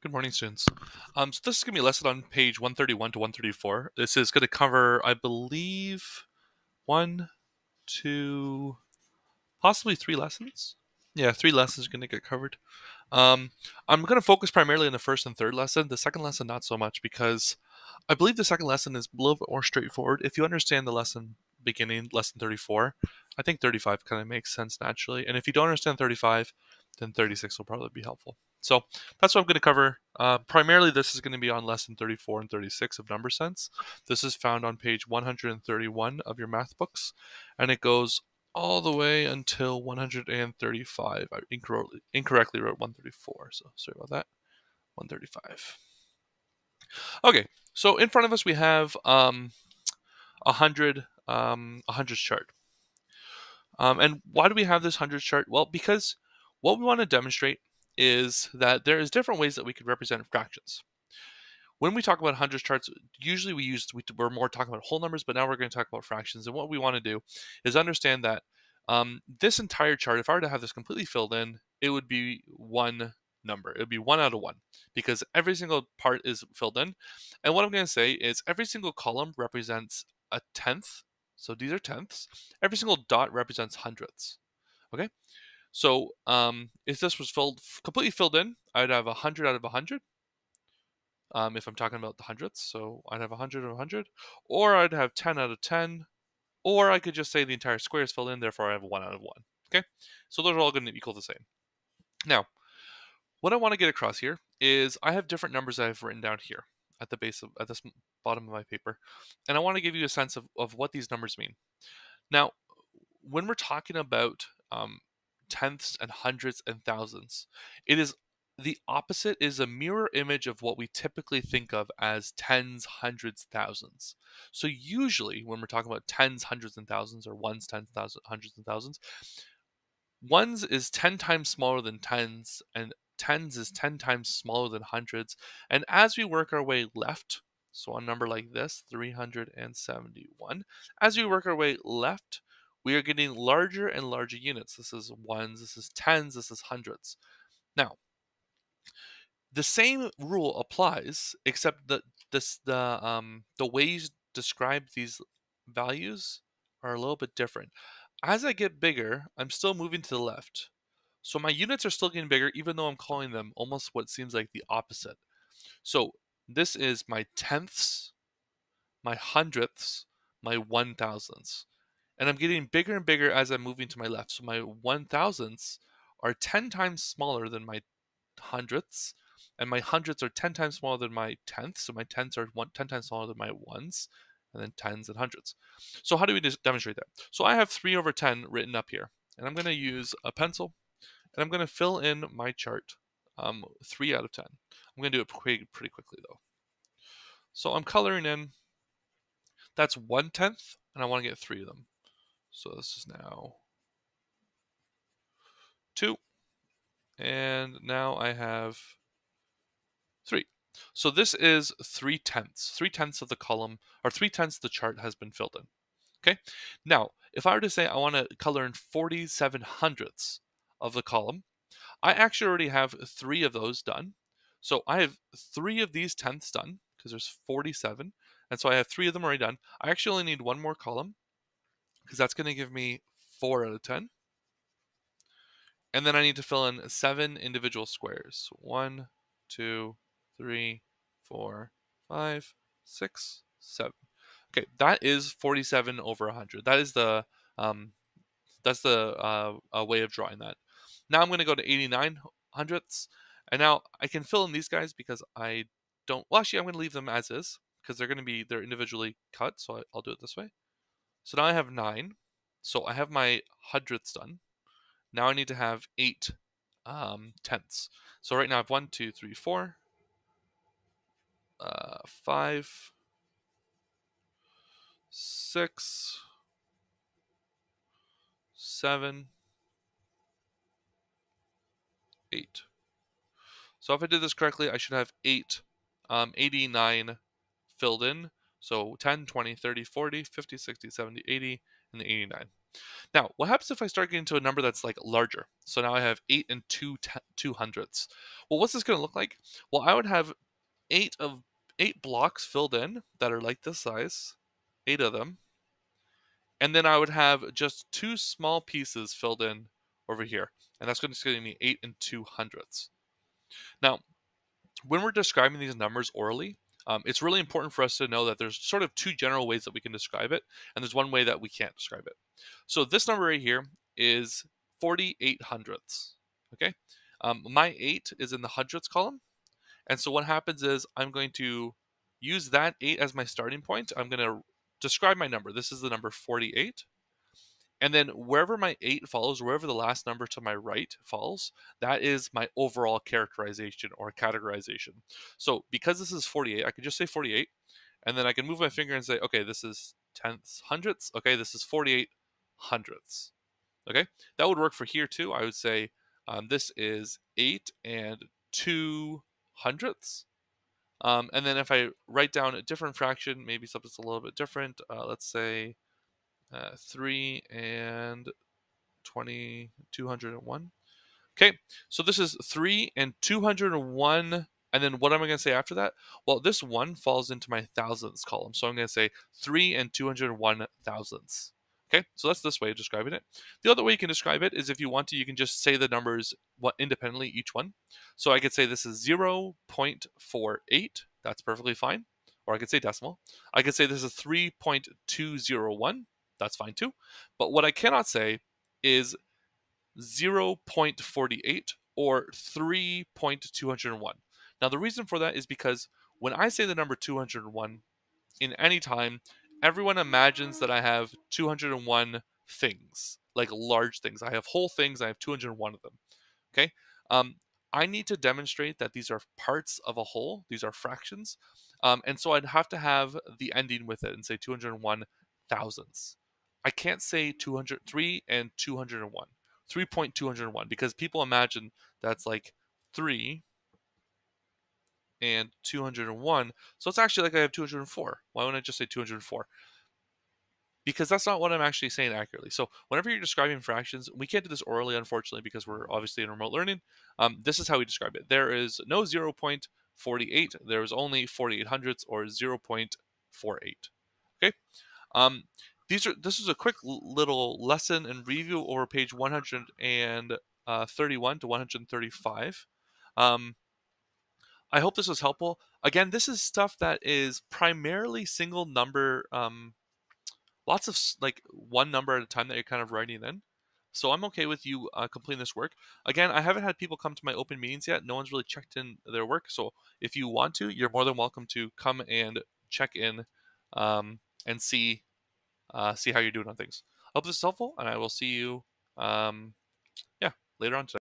Good morning, students. So this is going to be a lesson on page 131 to 134. This is going to cover, I believe, one, two, possibly three lessons. Yeah, three lessons are going to get covered. I'm going to focus primarily on the first and third lesson. The second lesson, not so much, because I believe the second lesson is a little bit more straightforward. If you understand the lesson beginning, lesson 34, I think 35 kind of makes sense naturally. And if you don't understand 35, then 36 will probably be helpful. So that's what I'm going to cover. Primarily, this is going to be on lesson 34 and 36 of number sense. This is found on page 131 of your math books, and it goes all the way until 135. I incorrectly wrote 134, so sorry about that. 135. Okay, so in front of us we have a hundreds chart. And why do we have this hundreds chart? Well, because what we want to demonstrate is that there is different ways that we could represent fractions. When we talk about hundreds charts, usually we're more talking about whole numbers, but now we're going to talk about fractions. And what we want to do is understand that this entire chart, if I were to have this completely filled in, it would be one number. It would be 1 out of 1 because every single part is filled in. And what I'm going to say is every single column represents a tenth. So these are tenths. Every single dot represents hundredths. Okay. So if this was completely filled in, I'd have 100 out of 100. If I'm talking about the hundredths, so I'd have 100 out of 100, or I'd have 10 out of 10, or I could just say the entire square is filled in, therefore I have 1 out of 1. Okay, so those are all going to equal the same. Now, what I want to get across here is I have different numbers that I've written down here at the at this bottom of my paper, and I want to give you a sense of what these numbers mean. Now, when we're talking about tenths and hundreds and thousands, it is the opposite is a mirror image of what we typically think of as tens, hundreds, thousands. So usually when we're talking about tens, hundreds, and thousands, or ones, tens, thousands, hundreds, and thousands, ones is 10 times smaller than tens, and tens is 10 times smaller than hundreds. And as we work our way left, so a number like this, 371, as we work our way left, we are getting larger and larger units. This is ones, this is tens, this is hundreds. Now, the same rule applies, except that the ways describe these values are a little bit different. As I get bigger, I'm still moving to the left. So my units are still getting bigger, even though I'm calling them almost what seems like the opposite. So this is my tenths, my hundredths, my 1,000ths. And I'm getting bigger and bigger as I'm moving to my left. So my 1,000ths are 10 times smaller than my hundredths, and my hundredths are 10 times smaller than my tenths. So my tenths are 10 times smaller than my ones, and then tens and hundreds. So how do we demonstrate that? So I have 3 over 10 written up here, and I'm going to use a pencil, and I'm going to fill in my chart 3 out of 10. I'm going to do it pretty quickly, though. So I'm coloring in. That's 1/10, and I want to get 3 of them. So this is now 2, and now I have 3. So this is 3/10. 3/10 of the column, or 3/10 of the chart has been filled in. Okay. Now, if I were to say I want to color in 47 hundredths of the column, I actually already have 3 of those done. So I have 3 of these tenths done because there's 47. And so I have 3 of them already done. I actually only need one more column because that's going to give me 4 out of 10. And then I need to fill in 7 individual squares. 1, 2, 3, 4, 5, 6, 7. Okay, that is 47 over 100. That is the way of drawing that. Now I'm going to go to 89 hundredths, and now I can fill in these guys because I don't. Well, actually, I'm going to leave them as is because they're individually cut. So I'll do it this way. So now I have 9. So I have my hundredths done. Now I need to have 8 tenths. So right now I have 1, 2, 3, 4, 5, 6, 7, 8. So if I did this correctly, I should have 89 filled in. So 10, 20, 30, 40, 50, 60, 70, 80, and 89. Now, what happens if I start getting to a number that's like larger? So now I have 8 and 2/200ths. Well, what's this going to look like? Well, I would have 8 blocks filled in that are like this size, 8 of them, and then I would have just 2 small pieces filled in over here, and that's going to give me 8 and 2/100ths. Now, when we're describing these numbers orally, it's really important for us to know that there's sort of 2 general ways that we can describe it, and there's one way that we can't describe it. So this number right here is 48/100ths. Okay, my 8 is in the hundredths column, and so what happens is I'm going to use that 8 as my starting point. I'm going to describe my number. This is the number 48. And then wherever my 8 follows, wherever the last number to my right falls, that is my overall characterization or categorization. So because this is 48, I could just say 48, and then I can move my finger and say, okay, this is tenths, hundredths. Okay, this is 48 hundredths. Okay, that would work for here too. I would say this is 8 and 2/100ths. And then if I write down a different fraction, maybe something's a little bit different. Let's say 3 and 201. Okay, so this is 3 and 201. And then what am I going to say after that? Well, this 1 falls into my thousandths column. So I'm going to say 3 and 201 thousandths. Okay, so that's this way of describing it. The other way you can describe it is if you want to, you can just say the numbers independently, each one. So I could say this is 0.48. That's perfectly fine. Or I could say decimal. I could say this is 3.201. That's fine too. But what I cannot say is 0.48 or 3.201. Now, the reason for that is because when I say the number 201 in any time, everyone imagines that I have 201 things, like large things. I have whole things, I have 201 of them. Okay? Um, I need to demonstrate that these are parts of a whole, these are fractions. And so I'd have to have the ending with it and say 201 thousandths. I can't say 203 and 201, 3.201, because people imagine that's like 3 and 201. So it's actually like I have 204. Why wouldn't I just say 204? Because that's not what I'm actually saying accurately. So whenever you're describing fractions, we can't do this orally, unfortunately, because we're obviously in remote learning. This is how we describe it. There is no 0.48. There is only 48 hundredths or 0.48. Okay. Um, this is a quick little lesson and review over page 131 to 135. Um, I hope this was helpful. Again, this is stuff that is primarily single number. Lots of like one number at a time that you're kind of writing in. So I'm okay with you completing this work. Again, I haven't had people come to my open meetings yet. No one's really checked in their work. So if you want to, you're more than welcome to come and check in and see how you're doing on things. I hope this is helpful, and I will see you, yeah, later on today.